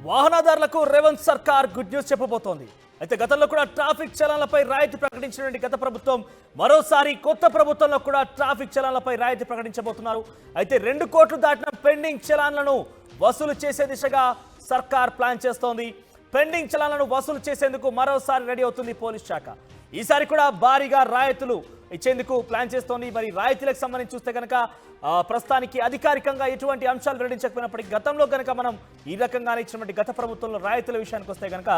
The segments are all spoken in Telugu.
వాహనదారులకు రేవంత్ సర్కార్ గుడ్ న్యూస్ చెప్పబోతోంది. అయితే గతంలో కూడా ట్రాఫిక్ చలాన్లపై రాయితీ ప్రకటించినటువంటి గత ప్రభుత్వం మరోసారి కొత్త ప్రభుత్వంలో కూడా ట్రాఫిక్ చలాన్లపై రాయితీ ప్రకటించబోతున్నారు. అయితే 2 కోట్లు దాటిన పెండింగ్ చలాన్లను వసూలు చేసే దిశగా సర్కార్ ప్లాన్ చేస్తోంది. పెండింగ్ చలాన్లను వసూలు చేసేందుకు మరోసారి రెడీ అవుతుంది పోలీస్ శాఖ. ఈసారి కూడా భారీగా రాయితీలు ఇచ్చేందుకు ప్లాన్ చేస్తోంది. మరి రాయితీలకు సంబంధించి చూస్తే కనుక ప్రస్తుతానికి అధికారికంగా ఎటువంటి అంశాలు వెల్లడించకపోయినప్పటికీ గతంలో కనుక మనం ఈ రకంగానే ఇచ్చినటువంటి గత ప్రభుత్వంలో రాయితీల విషయానికి వస్తే కనుక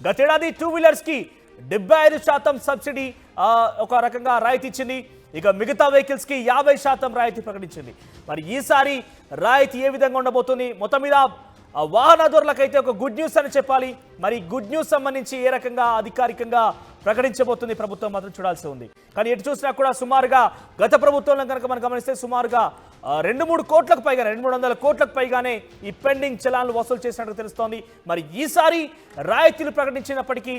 గతేడాది 2 వీలర్స్కి 75% సబ్సిడీ ఒక రకంగా రాయితీ ఇచ్చింది. ఇక మిగతా వెహికల్స్కి 50% రాయితీ ప్రకటించింది. మరి ఈసారి రాయితీ ఏ విధంగా ఉండబోతుంది? మొత్తం మీద వాహనదారులకైతే ఒక గుడ్ న్యూస్ అని చెప్పాలి. మరి గుడ్ న్యూస్ సంబంధించి ఏ రకంగా అధికారికంగా ప్రకటించబోతుంది ప్రభుత్వం మాత్రం చూడాల్సి ఉంది. కానీ ఎటు చూసినా కూడా సుమారుగా గత ప్రభుత్వంలో కనుక మనం గమనిస్తే సుమారుగా 2-3 కోట్లకు పైగా 200-300 కోట్లకు పైగానే ఈ పెండింగ్ చలాన్లు వసూలు చేసినట్టు తెలుస్తోంది. మరి ఈసారి రాయితీలు ప్రకటించినప్పటికీ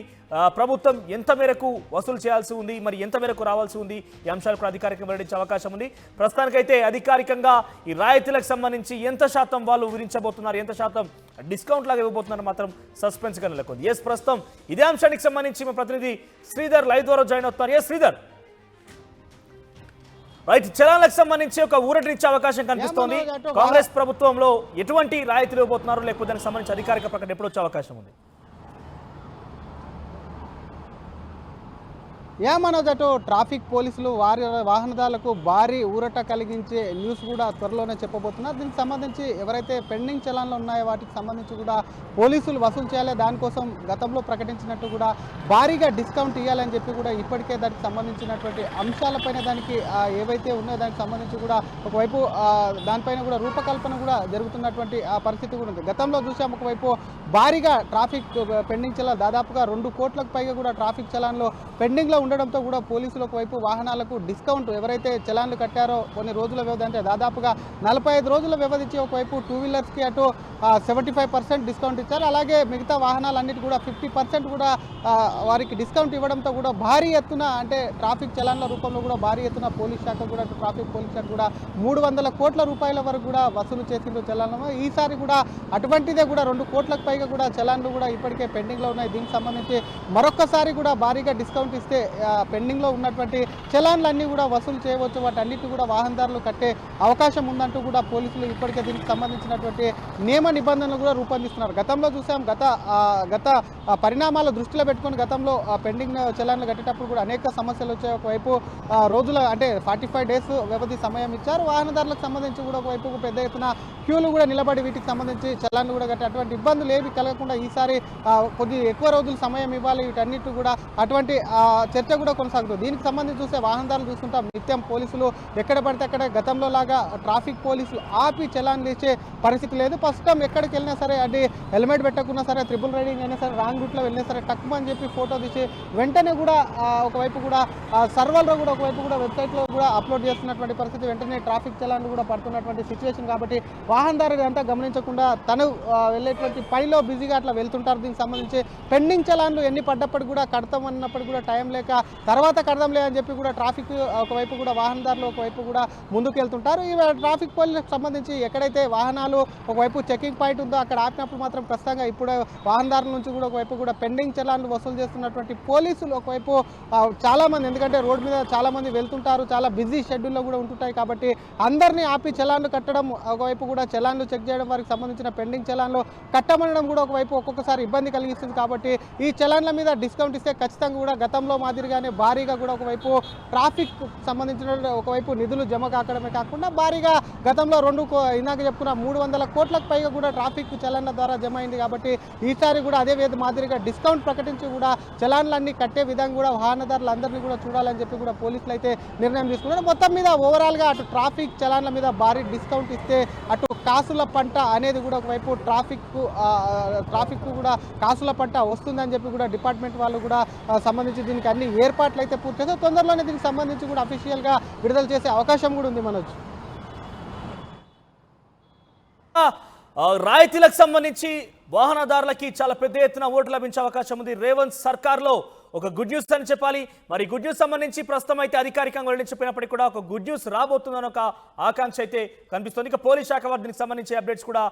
ప్రభుత్వం ఎంత మేరకు వసూలు చేయాల్సి ఉంది, మరి ఎంత మేరకు రావాల్సి ఉంది, ఈ అంశాలు కూడా అధికారికంగా వెల్లడించే అవకాశం ఉంది. ప్రస్తుతానికైతే అధికారికంగా ఈ రాయితీలకు సంబంధించి ఎంత శాతం వాళ్ళు విధించబోతున్నారు, ఎంత శాతం డిస్కౌంట్ లాగా ఇవ్వబోతున్నారు మాత్రం సస్పెన్స్ గా నెలకొంది. ప్రస్తుతం ఇదే అంశానికి సంబంధించి మా ప్రతినిధి శ్రీధర్ లైవ్ ద్వారా జాయిన్ అవుతున్నారు. శ్రీధర్, రైట్, చలాన్లకు సంబంధించి ఒక ఊరటనిచ్చే అవకాశం కనిపిస్తోంది. కాంగ్రెస్ ప్రభుత్వంలో ఎటువంటి రాయితీలు ఇవ్వబోతున్నారు, లేకపోతే దానికి సంబంధించి అధికారిక ప్రకటన ఎప్పుడు వచ్చే అవకాశం ఉంది? మనోజ్, అటు ట్రాఫిక్ పోలీసులు వారి వాహనదారులకు భారీ ఊరట కలిగించే న్యూస్ కూడా త్వరలోనే చెప్పబోతున్నారు. దీనికి సంబంధించి ఎవరైతే పెండింగ్ చలాన్లు ఉన్నాయో వాటికి సంబంధించి కూడా పోలీసులు వసూలు చేయాలి, దానికోసం గతంలో ప్రకటించినట్టు కూడా భారీగా డిస్కౌంట్ ఇవ్వాలని చెప్పి కూడా ఇప్పటికే దానికి సంబంధించినటువంటి అంశాలపైన దానికి ఏవైతే ఉన్నాయో దానికి సంబంధించి కూడా ఒకవైపు దానిపైన కూడా రూపకల్పన కూడా జరుగుతున్నటువంటి పరిస్థితి కూడా ఉంది. గతంలో చూసాం, ఒకవైపు భారీగా ట్రాఫిక్ పెండింగ్ చలాన్ దాదాపుగా 2 కోట్లకు పైగా కూడా ట్రాఫిక్ చలాన్లు పెండింగ్లో ఉండడంతో కూడా పోలీసులు ఒకవైపు వాహనాలకు డిస్కౌంట్ ఎవరైతే చలాన్లు కట్టారో కొన్ని రోజుల వ్యవధి అంటే దాదాపుగా 45 రోజుల వ్యవధి ఇచ్చి ఒకవైపు 2 వీలర్స్కి అటు 75% డిస్కౌంట్ ఇచ్చారు. అలాగే మిగతా వాహనాలన్నిటి కూడా 50% కూడా వారికి డిస్కౌంట్ ఇవ్వడంతో కూడా భారీ ఎత్తున అంటే ట్రాఫిక్ చలాన్ల రూపంలో కూడా భారీ ఎత్తున పోలీస్ శాఖ కూడా ట్రాఫిక్ పోలీస్ శాఖ కూడా 300 కోట్ల రూపాయల వరకు కూడా వసూలు చేసిండ్రు చలాన్లు. ఈసారి కూడా అటువంటిదే కూడా 2 కోట్లకు పైగా కూడా చలాన్లు కూడా ఇప్పటికే పెండింగ్లో ఉన్నాయి. దీనికి సంబంధించి మరొకసారి కూడా భారీగా డిస్కౌంట్ ఇస్తే పెండింగ్లో ఉన్నటువంటి చలాన్లన్నీ కూడా వసూలు చేయవచ్చు, వాటన్నిటి కూడా వాహనదారులు కట్టే అవకాశం ఉందంటూ కూడా పోలీసులు ఇప్పటికే దీనికి సంబంధించినటువంటి నియమ నిబంధనలు కూడా రూపొందిస్తున్నారు. గతంలో చూసాం, గత పరిణామాల దృష్టిలో పెట్టుకొని గతంలో పెండింగ్ చలాన్లు కట్టేటప్పుడు కూడా అనేక సమస్యలు వచ్చాయి. ఒకవైపు రోజుల అంటే 45 డేస్ వ్యవధి సమయం ఇచ్చారు. వాహనదారులకు సంబంధించి కూడా ఒకవైపు పెద్ద ఎత్తున క్యూలు కూడా నిలబడి వీటికి సంబంధించి చలాన్లు కూడా కట్టే అటువంటి ఇబ్బందులు ఏవి కలగకుండా ఈసారి కొద్ది ఎక్కువ రోజులు సమయం ఇవ్వాలి. వీటన్నిటి కూడా అటువంటి చర్చ కూడా కొనసాగుతుంది. దీనికి సంబంధించి చూస్తే వాహనదారులు చూస్తుంటాం, నిత్యం పోలీసులు ఎక్కడ పడితే అక్కడ గతంలో లాగా ట్రాఫిక్ పోలీసులు ఆపి చలాన్లు ఇచ్చే పరిస్థితి లేదు. ప్రస్తుతం ఎక్కడికి వెళ్ళినా సరే, అది హెల్మెట్ పెట్టకున్నా సరే, ట్రిపుల్ రైడింగ్ అయినా సరే, రాంగ్ రూట్లో వెళ్ళినా సరే టక్కుమని చెప్పి ఫోటో తీసి వెంటనే కూడా ఒకవైపు కూడా సర్వర్లో కూడా ఒకవైపు కూడా వెబ్సైట్లో కూడా అప్లోడ్ చేస్తున్నటువంటి పరిస్థితి, వెంటనే ట్రాఫిక్ చలాన్లు కూడా పడుతున్నటువంటి సిచ్యువేషన్. కాబట్టి వాహనదారులు అంతా గమనించకుండా తను వెళ్ళేటువంటి పనిలో బిజీగా అట్లా వెళ్తుంటారు. దీనికి సంబంధించి పెండింగ్ చలాన్లు ఎన్ని పడ్డప్పటికి కూడా కడతామన్నప్పటికీ కూడా టైం లేక తర్వాత కడదాం లేదని చెప్పి కూడా ట్రాఫిక్ ఒకవైపు కూడా వాహనదారులు ఒకవైపు కూడా ముందుకు వెళ్తుంటారు. ఈ ట్రాఫిక్ పోలీసులకు సంబంధించి ఎక్కడైతే వాహనాలు ఒకవైపు చెకింగ్ పాయింట్ ఉందో అక్కడ ఆపినప్పుడు మాత్రం ప్రస్తుతంగా ఇప్పుడు వాహనదారుల నుంచి కూడా ఒకవైపు కూడా పెండింగ్ చలాన్లు వసూలు చేస్తున్నటువంటి పోలీసులు ఒకవైపు చాలామంది, ఎందుకంటే రోడ్డు మీద చాలామంది వెళ్తుంటారు, చాలా బిజీ షెడ్యూల్లో కూడా ఉంటుంటాయి. కాబట్టి అందరినీ ఆపి చలాన్లు కట్టడం, ఒకవైపు కూడా చలాన్లు చెక్ చేయడం, వారికి సంబంధించిన పెండింగ్ చలాన్లు కట్టమనడం కూడా ఒకవైపు ఒక్కొక్కసారి ఇబ్బంది కలిగిస్తుంది. కాబట్టి ఈ చలాన్ల మీద డిస్కౌంట్ ఇస్తే ఖచ్చితంగా కూడా గతంలో మాదిరిగానే భారీగా కూడా ఒకవైపు ట్రాఫిక్ సంబంధించిన ఒకవైపు నిధులు జమ కాకడమే కాకుండా భారీగా గతంలో ఇందాక చెప్పుకున్న 300 కోట్లకు పైగా కూడా ట్రాఫిక్ చలాన్ల ద్వారా జమ అయింది. కాబట్టి ఈసారి కూడా అదే మాదిరిగా డిస్కౌంట్ ప్రకటించి కూడా చలాన్లన్నీ కట్టే విధంగా కూడా వాహనదారులందరినీ కూడా చూడాలని చెప్పి కూడా పోలీసులు అయితే నిర్ణయం తీసుకున్నారు. మొత్తం మీద ఓవరాల్గా అటు ట్రాఫిక్ చలాన్ల మీద భారీ డిస్కౌంట్ ఇస్తే అటు కాసుల పంట అనేది కూడా ఒకవైపు ట్రాఫిక్ కూడా కాసుల పంట వస్తుందని చెప్పి కూడా డిపార్ట్మెంట్ వాళ్ళు కూడా సంబంధించి దీనికి అన్ని ఏర్పాట్లు అయితే పూర్తి చేస్తే తొందరలోనే దీనికి సంబంధించి కూడా అఫీషియల్గా విడుదల చేసే అవకాశం కూడా ఉంది. మనోజ్, రాయితీలకు సంబంధించి వాహనదారులకి చాలా పెద్ద ఎత్తున ఓట్లు లభించే అవకాశం ఉంది. రేవంత్ సర్కార్లో ఒక గుడ్ న్యూస్ అని చెప్పాలి. మరి గుడ్ న్యూస్ సంబంధించి ప్రస్తుతం అయితే అధికారికంగా వెల్లడించకపోయినప్పటికీ కూడా ఒక గుడ్ న్యూస్ రాబోతుందని ఒక ఆకాంక్ష అయితే కనిపిస్తుంది. ఇక పోలీస్ శాఖ వారు దీనికి సంబంధించి అప్డేట్స్ కూడా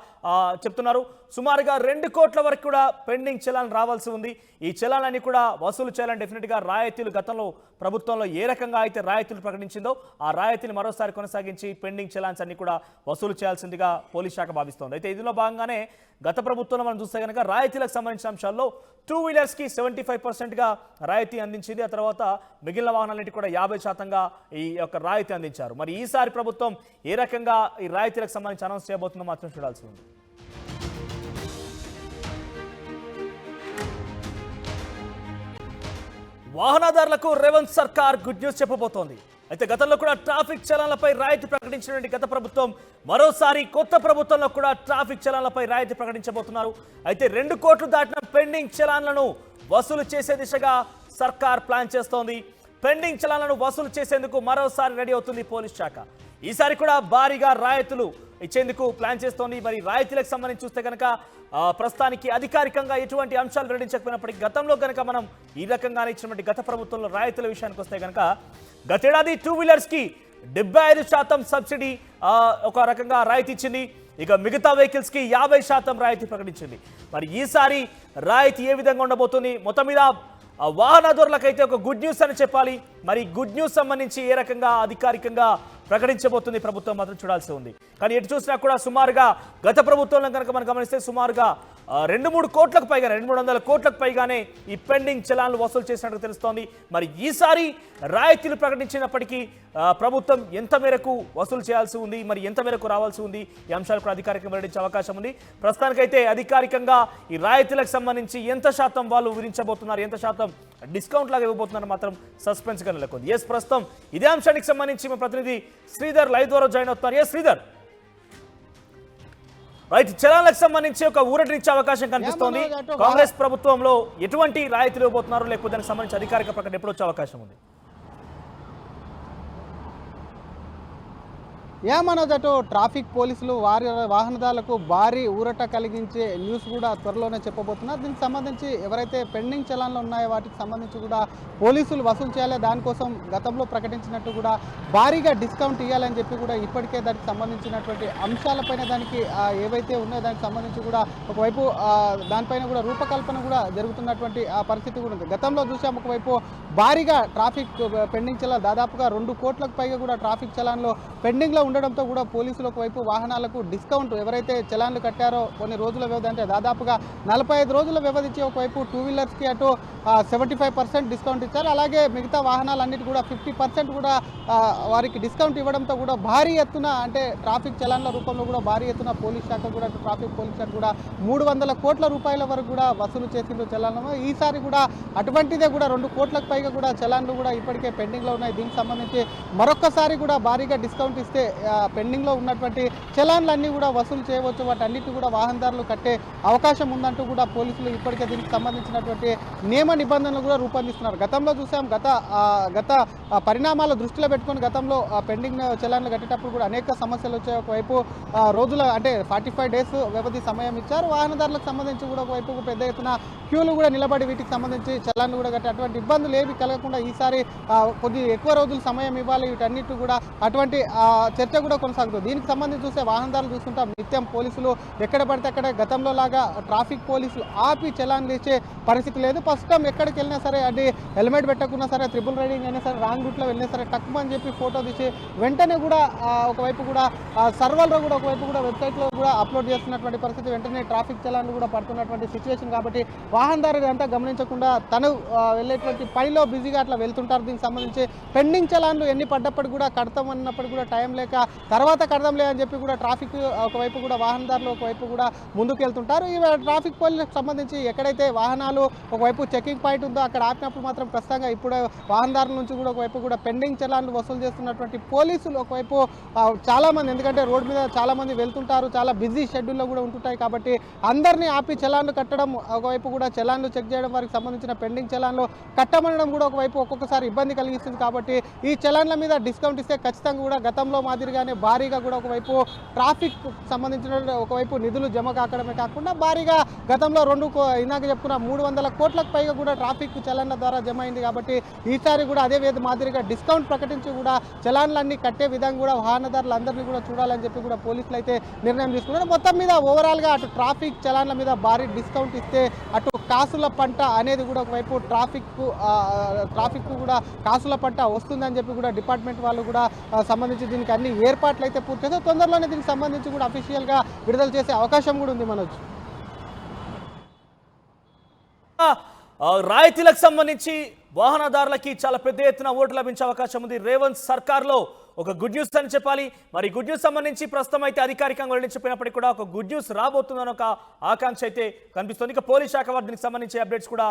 చెప్తున్నారు. సుమారుగా 2 కోట్ల వరకు కూడా పెండింగ్ చలాన్ రావాల్సి ఉంది. ఈ చలాన్లన్నీ కూడా వసూలు చేయాలని డెఫినెట్గా రాయితీలు గతంలో ప్రభుత్వంలో ఏ రకంగా అయితే రాయితీలు ప్రకటించిందో ఆ రాయితీలు మరోసారి కొనసాగించి పెండింగ్ చలాన్స్ అన్ని కూడా వసూలు చేయాల్సిందిగా పోలీస్ శాఖ భావిస్తోంది. అయితే ఇందులో భాగంగానే గత ప్రభుత్వంలో మనం చూస్తే కనుక రాయితీలకు సంబంధించిన అంశాల్లో 2 వీలర్స్కి 75%గా రాయితీ అందించింది. ఆ తర్వాత మిగిలిన వాహనాలన్నింటి కూడా 50%గా ఈ యొక్క రాయితీ అందించారు. మరి ఈసారి ప్రభుత్వం ఏ రకంగా ఈ రాయితీలకు సంబంధించి అనౌన్స్ చేయబోతుందో మాత్రం చూడాల్సి ఉంది. వాహనదారులకు రేవంత్ సర్కార్ గుడ్ న్యూస్ చెప్పబోతోంది. అయితే గతంలో కూడా ట్రాఫిక్ చలాన్లపై రాయితీ ప్రకటించినటువంటి గత ప్రభుత్వం మరోసారి కొత్త ప్రభుత్వంలో కూడా ట్రాఫిక్ చలాన్లపై రాయితీ ప్రకటించబోతున్నారు. అయితే 2 కోట్లు దాటిన పెండింగ్ చలాన్లను వసూలు చేసే దిశగా సర్కార్ ప్లాన్ చేస్తోంది. పెండింగ్ చలాన్లను వసూలు చేసేందుకు మరోసారి రెడీ అవుతుంది పోలీస్ శాఖ. ఈసారి కూడా భారీగా రాయితీలు ఇచ్చేందుకు ప్లాన్ చేస్తోంది. మరి రాయితీలకు సంబంధించి చూస్తే కనుక ప్రస్తుతానికి అధికారికంగా ఎటువంటి అంశాలు వెల్లడించకపోయినప్పటికీ గతంలో కనుక మనం ఈ రకంగానే ఇచ్చినటువంటి గత ప్రభుత్వంలో రాయితీల విషయానికి వస్తే కనుక గతేడాది 2 వీలర్స్కి 75% సబ్సిడీ ఒక రకంగా రాయితీ ఇచ్చింది. ఇక మిగతా వెహికల్స్కి 50% రాయితీ ప్రకటించింది. మరి ఈసారి రాయితీ ఏ విధంగా ఉండబోతుంది? మొత్తం మీద వాహనదారులకైతే ఒక గుడ్ న్యూస్ అని చెప్పాలి. మరి గుడ్ న్యూస్ సంబంధించి ఏ రకంగా అధికారికంగా ప్రకటించబోతుంది ప్రభుత్వం మాత్రం చూడాల్సి ఉంది. కానీ ఎటు చూసినా కూడా సుమారుగా గత ప్రభుత్వంలో కనుక మనం గమనిస్తే సుమారుగా 2-3 కోట్లకు పైగా 200-300 కోట్లకు పైగానే ఈ పెండింగ్ చలాన్లు వసూలు చేసినట్టు తెలుస్తోంది. మరి ఈసారి రాయితీలు ప్రకటించినప్పటికీ ప్రభుత్వం ఎంత మేరకు వసూలు చేయాల్సి ఉంది, మరి ఎంత మేరకు రావాల్సి ఉంది, ఈ అంశాలు కూడా అధికారికంగా వెల్లడించే అవకాశం ఉంది. ప్రస్తుతానికైతే అధికారికంగా ఈ రాయితీలకు సంబంధించి ఎంత శాతం వాళ్ళు విధించబోతున్నారు, ఎంత శాతం డిస్కౌంట్ లాగా ఇవ్వబోతున్నారు మాత్రం సస్పెన్స్ గా నెలకొంది. ఎస్, ప్రస్తుతం ఇదే అంశానికి సంబంధించి మా ప్రతినిధి శ్రీధర్ లైవ్ ద్వారా జాయిన్ అవుతున్నారు. ఎస్ శ్రీధర్, రైట్, చలాన్లకు సంబంధించి ఒక ఊరటనిచ్చే అవకాశం కనిపిస్తోంది. కాంగ్రెస్ ప్రభుత్వంలో ఎటువంటి రాయితీలు ఇవ్వబోతున్నారు, లేకపోతే దానికి సంబంధించి అధికారిక ప్రకటన ఎప్పుడు వచ్చే అవకాశం ఉంది? ఏమనోజ్, అటు ట్రాఫిక్ పోలీసులు వారి వాహనదారులకు భారీ ఊరట కలిగించే న్యూస్ కూడా త్వరలోనే చెప్పబోతున్నారు. దీనికి సంబంధించి ఎవరైతే పెండింగ్ చలాన్లు ఉన్నాయో వాటికి సంబంధించి కూడా పోలీసులు వసూలు చేయాలి, దానికోసం గతంలో ప్రకటించినట్టు కూడా భారీగా డిస్కౌంట్ ఇవ్వాలని చెప్పి కూడా ఇప్పటికే దానికి సంబంధించినటువంటి అంశాలపైన దానికి ఏవైతే ఉన్నాయో దానికి సంబంధించి కూడా ఒకవైపు దానిపైన కూడా రూపకల్పన కూడా జరుగుతున్నటువంటి ఆ పరిస్థితి కూడా ఉంది. గతంలో చూసాం, ఒకవైపు భారీగా ట్రాఫిక్ పెండింగ్ చలాన్ దాదాపుగా 2 కోట్లకు పైగా కూడా ట్రాఫిక్ చలాన్లు పెండింగ్లో ఉండడంతో కూడా పోలీసులు ఒకవైపు వాహనాలకు డిస్కౌంట్ ఎవరైతే చలాన్లు కట్టారో కొన్ని రోజుల వ్యవధి అంటే దాదాపుగా 45 రోజుల వ్యవధి ఇచ్చి ఒకవైపు 2 వీలర్స్కి అటు 75% డిస్కౌంట్ ఇచ్చారు. అలాగే మిగతా వాహనాలన్నిటి కూడా 50% కూడా వారికి డిస్కౌంట్ ఇవ్వడంతో కూడా భారీ ఎత్తున అంటే ట్రాఫిక్ చలాన్ల రూపంలో కూడా భారీ ఎత్తున పోలీస్ శాఖ కూడా ట్రాఫిక్ పోలీస్ శాఖ కూడా 300 కోట్ల రూపాయల వరకు కూడా వసూలు చేసిండ్రు చలాన్లు. ఈసారి కూడా అటువంటిదే కూడా 2 కోట్లకు పైగా కూడా చలాన్లు కూడా ఇప్పటికే పెండింగ్లో ఉన్నాయి. దీనికి సంబంధించి మరొక్కసారి కూడా భారీగా డిస్కౌంట్ ఇస్తే పెండింగ్లో ఉన్నటువంటి చలాన్లన్నీ కూడా వసూలు చేయవచ్చు, వాటన్నిటి కూడా వాహనదారులు కట్టే అవకాశం ఉందంటూ కూడా పోలీసులు ఇప్పటికే దీనికి సంబంధించినటువంటి నియమ నిబంధనలు కూడా రూపొందిస్తున్నారు. గతంలో చూసాం, గత పరిణామాల దృష్టిలో పెట్టుకొని గతంలో పెండింగ్ చలాన్లు కట్టేటప్పుడు కూడా అనేక సమస్యలు వచ్చాయి. ఒకవైపు రోజుల అంటే 45 డేస్ వ్యవధి సమయం ఇచ్చారు. వాహనదారులకు సంబంధించి కూడా ఒకవైపు పెద్ద ఎత్తున క్యూలు కూడా నిలబడి వీటికి సంబంధించి చలాన్లు కూడా కట్టే అటువంటి ఇబ్బందులు ఏవి కలగకుండా ఈసారి కొద్ది ఎక్కువ రోజులు సమయం ఇవ్వాలి. వీటన్నిటి కూడా అటువంటి చర్చ కూడా కొనసాగుతుంది. దీనికి సంబంధించి చూస్తే వాహనదారులు చూస్తుంటాం, నిత్యం పోలీసులు ఎక్కడ పడితే అక్కడ గతంలో లాగా ట్రాఫిక్ పోలీసులు ఆపి చలాన్లు ఇచ్చే పరిస్థితి లేదు. ప్రస్తుతం ఎక్కడికి వెళ్ళినా సరే, అది హెల్మెట్ పెట్టకున్నా సరే, ట్రిపుల్ రైడింగ్ అయినా సరే, రాంగ్ రూట్లో వెళ్ళినా సరే టక్కుమని చెప్పి ఫోటో తీసి వెంటనే కూడా ఒకవైపు కూడా సర్వర్లో కూడా ఒకవైపు కూడా వెబ్సైట్లో కూడా అప్లోడ్ చేస్తున్నటువంటి పరిస్థితి, వెంటనే ట్రాఫిక్ చలాన్లు కూడా పడుతున్నటువంటి సిచ్యువేషన్. కాబట్టి వాహనదారులు అంతా గమనించకుండా తను వెళ్ళేటువంటి పనిలో బిజీగా అట్లా వెళ్తుంటారు. దీనికి సంబంధించి పెండింగ్ చలాన్లు ఎన్ని పడ్డప్పటికి కూడా కడతామన్నప్పుడు కూడా టైం లేక తర్వాత కడదాంలే అని చెప్పి కూడా ట్రాఫిక్ ఒకవైపు కూడా వాహనదారులు ఒకవైపు కూడా ముందుకు వెళ్తుంటారు. ఈ ట్రాఫిక్ పోలీసులకు సంబంధించి ఎక్కడైతే వాహనాలు ఒకవైపు చెకింగ్ పాయింట్ ఉందో అక్కడ ఆపినప్పుడు మాత్రం ఖచ్చితంగా ఇప్పుడు వాహనదారుల నుంచి కూడా ఒకవైపు కూడా పెండింగ్ చలాన్లు వసూలు చేస్తున్నటువంటి పోలీసులు ఒకవైపు చాలామంది, ఎందుకంటే రోడ్డు మీద చాలామంది వెళ్తుంటారు, చాలా బిజీ షెడ్యూల్లో కూడా ఉంటుంటాయి. కాబట్టి అందరినీ ఆపి చలాన్లు కట్టడం, ఒకవైపు కూడా చలాన్లు చెక్ చేయడం, వారికి సంబంధించిన పెండింగ్ చలాన్లు కట్టమనడం కూడా ఒకవైపు ఒక్కొక్కసారి ఇబ్బంది కలిగిస్తుంది. కాబట్టి ఈ చలాన్ల మీద డిస్కౌంట్ ఇస్తే ఖచ్చితంగా కూడా గతంలో మాదిరి మాదిరిగానే భారీగా కూడా ఒకవైపు ట్రాఫిక్ సంబంధించిన ఒకవైపు నిధులు జమ కాకడమే కాకుండా భారీగా గతంలో ఇందాక చెప్పుకున్న 300 కోట్లకు పైగా కూడా ట్రాఫిక్ చలన్ల ద్వారా జమ అయింది. కాబట్టి ఈసారి కూడా అదే మాదిరిగా డిస్కౌంట్ ప్రకటించి కూడా చలాన్లన్నీ కట్టే విధంగా కూడా వాహనదారులందరినీ కూడా చూడాలని చెప్పి కూడా పోలీసులు అయితే నిర్ణయం తీసుకున్నారు. మొత్తం మీద ఓవరాల్గా అటు ట్రాఫిక్ చలాన్ల మీద భారీ డిస్కౌంట్ ఇస్తే అటు కాసుల పంట అనేది కూడా ఒకవైపు ట్రాఫిక్ కూడా కాసుల పంట వస్తుందని చెప్పి కూడా డిపార్ట్మెంట్ వాళ్ళు కూడా సంబంధించి దీనికి అన్ని ఏర్పాట్లు అయితే పూర్తి చేస్తే తొందరలోనే దీనికి సంబంధించి కూడా అఫీషియల్గా విడుదల చేసే అవకాశం కూడా ఉంది మనోజ్. రాయితీలకు సంబంధించి వాహనదారులకి చాలా పెద్ద ఎత్తున ఓటు లభించే అవకాశం ఉంది. రేవంత్ సర్కార్లో ఒక గుడ్ న్యూస్ అని చెప్పాలి. మరి గుడ్ న్యూస్ సంబంధించి ప్రస్తుతం అయితే అధికారికంగా వెల్లడించిపోయినప్పటికీ కూడా ఒక గుడ్ న్యూస్ రాబోతుందని ఒక ఆకాంక్ష అయితే కనిపిస్తుంది. ఇక పోలీస్ శాఖ వారు దీనికి సంబంధించి అప్డేట్స్ కూడా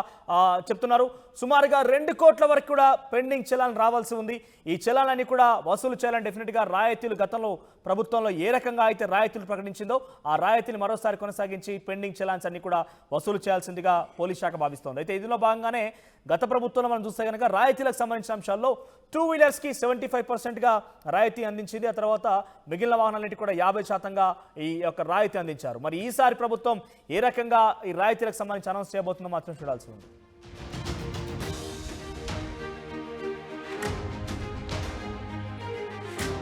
చెప్తున్నారు. సుమారుగా 2 కోట్ల వరకు కూడా పెండింగ్ చలాన్ రావాల్సి ఉంది. ఈ చలాన్లన్నీ కూడా వసూలు చేయాలని డెఫినెట్గా రాయితీలు గతంలో ప్రభుత్వంలో ఏ రకంగా అయితే రాయితీలు ప్రకటించిందో ఆ రాయితీని మరోసారి కొనసాగించి పెండింగ్ చలాన్స్ అన్ని కూడా వసూలు చేయాల్సిందిగా పోలీస్ శాఖ భావిస్తోంది. అయితే ఇందులో భాగంగానే గత ప్రభుత్వంలో మనం చూస్తే కనుక రాయితీలకు సంబంధించిన అంశాల్లో 2 వీలర్స్కి 75%గా రాయితీ అందించింది. ఆ తర్వాత మిగిలిన వాహనాలన్నిటి కూడా 50%గా ఈ యొక్క రాయితీ అందించారు. మరి ఈసారి ప్రభుత్వం ఏ రకంగా ఈ రాయితీలకు సంబంధించి అనౌన్స్ చేయబోతుందో మాత్రం చూడాల్సి ఉంది.